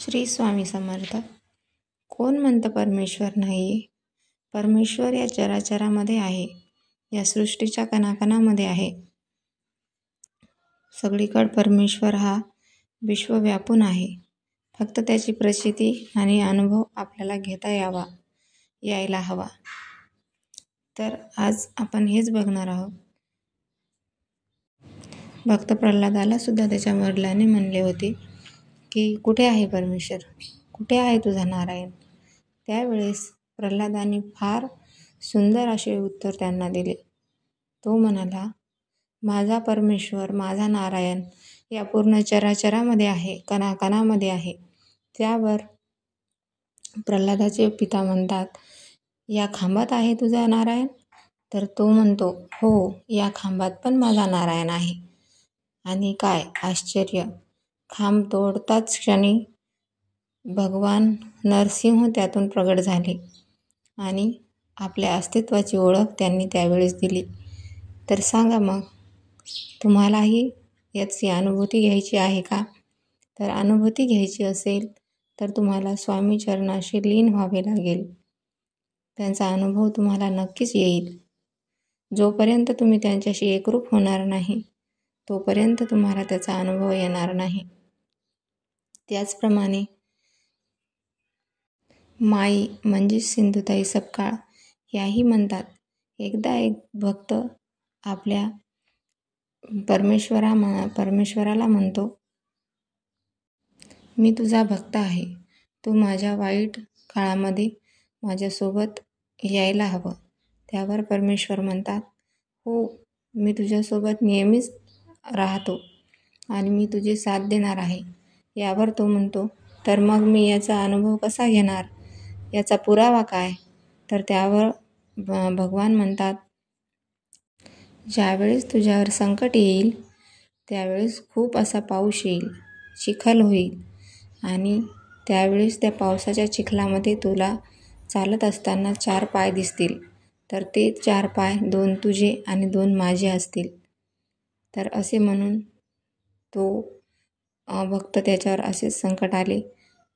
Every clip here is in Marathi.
श्री स्वामी समर्थ. कोण म्हणतं परमेश्वर नाही आहे? परमेश्वर या चराचरामध्ये आहे, या सृष्टीच्या कणाकणामध्ये आहे. सगळीकडे परमेश्वर हा विश्व व्यापून आहे. फक्त त्याची प्रचिती आणि अनुभव आपल्याला घेता यायला हवा. तर आज आपण हेच बघणार आहोत. भक्त प्रल्हादाला सुद्धा त्याच्या वडिलांनी म्हणले होते की कुठे आहे परमेश्वर, कुठे आहे तुझा नारायण. त्यावेळेस प्रल्हादाने फार सुंदर असे उत्तर त्यांना दिले. तो म्हणाला, माझा परमेश्वर, माझा नारायण या पूर्ण चराचरामध्ये आहे, कणाकणामध्ये आहे. त्यावर प्रल्हादाचे पिता म्हणतात, या खांबात आहे तुझा नारायण? तर तो म्हणतो, हो, या खांबात पण माझा नारायण आहे. आणि काय आश्चर्य, खांब तोडताच क्षणी भगवान नरसिंह त्यातून प्रगट झाले आणि आपल्या अस्तित्वाची ओळख त्यांनी त्यावेळेस दिली. तर सांगा मग, तुम्हालाही याची अनुभूती घ्यायची आहे का? तर अनुभूती घ्यायची असेल तर तुम्हाला स्वामी चरणाशी लीन व्हावे लागेल. त्यांचा अनुभव तुम्हाला नक्कीच येईल. जोपर्यंत तुम्ही त्यांच्याशी एकरूप होणार नाही तोपर्यंत तुम्हाला त्याचा अनुभव येणार नाही. त्याचप्रमाणे माई म्हणजे सिंधुताई सपकाळ याही म्हणतात, एकदा एक भक्त आपल्या परमेश्वराला म्हणतो, मी तुझा भक्त आहे, तू माझ्या वाईट काळामध्ये माझ्यासोबत यायला हवं. त्यावर परमेश्वर म्हणतात, हो, मी तुझ्यासोबत नेहमीच राहतो आणि मी तुझी साथ देणार आहे. यावर तो म्हणतो, तर मग मी याचा अनुभव कसा घेणार, याचा पुरावा काय? तर त्यावर भगवान म्हणतात, ज्यावेळेस तुझ्यावर संकट येईल त्यावेळेस खूप असा पाऊस येईल, चिखल होईल आणि त्यावेळेस त्या पावसाच्या चिखलामध्ये तुला चालत असताना 4 पाय दिसतील. तर ते 4 पाय 2 तुझे आणि 2 माझे असतील. तर असे म्हणून तो भक्त त्याच्यावर असेच संकट आले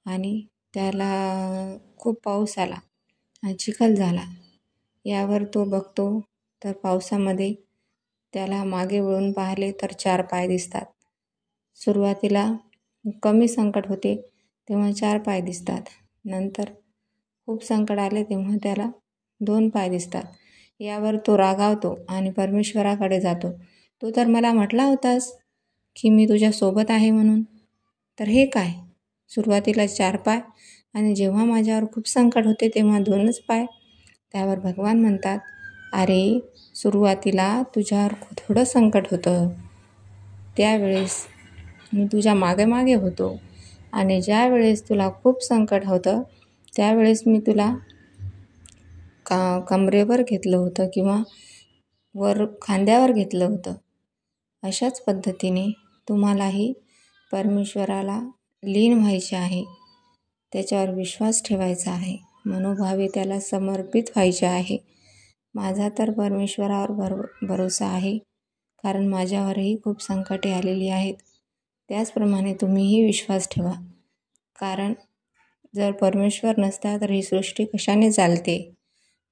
आणि त्याला खूप पाऊस आला आणि चिखल झाला. यावर तो बघतो तर पावसामध्ये त्याला मागे वळून पाहिले तर 4 पाय दिसतात. सुरुवातीला कमी संकट होते तेव्हा 4 पाय दिसतात. नंतर खूप संकट आले तेव्हा त्याला 2 पाय दिसतात. यावर तो रागावतो आणि परमेश्वराकडे जातो. तू तर मला म्हटला होतास की मी तुझ्यासोबत आहे म्हणून, तर हे काय? सुरुवातीला 4 पाय आणि जेव्हा माझ्यावर खूप संकट होते तेव्हा 2च पाय. त्यावर भगवान म्हणतात, अरे, सुरुवातीला तुझ्यावर थोडं संकट होतं, त्यावेळेस मी तुझ्या मागे मागे होतो आणि ज्या वेळेस तुला खूप संकट होतं त्यावेळेस मी तुला कमरेवर घेतलं होतं किंवा वर खांद्यावर घेतलं होतं. अशाच पद्धतीने तुम्हालाही परमेश्वराला लीन व्हायचे आहे, त्याच्यावर विश्वास ठेवायचा आहे, मनोभावे त्याला समर्पित व्हायचे आहे. माझा तर परमेश्वरावर भरोसा आहे, कारण माझ्यावरही खूप संकटे आलेली आहेत. त्याचप्रमाणे तुम्हीही विश्वास ठेवा, कारण जर परमेश्वर नसता तर ही सृष्टी कशाने चालते,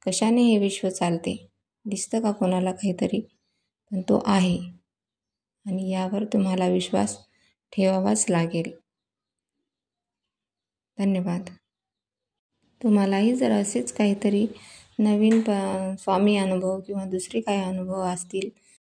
कशाने हे विश्व चालते? दिसतं का कोणाला काहीतरी? पण तो आहे आणि यावर तुम्हाला विश्वास ठेवावाच लागेल. धन्यवाद. तुम्हालाही जर असेच काहीतरी नवीन स्वामी अनुभव किंवा दुसरे काही अनुभव असतील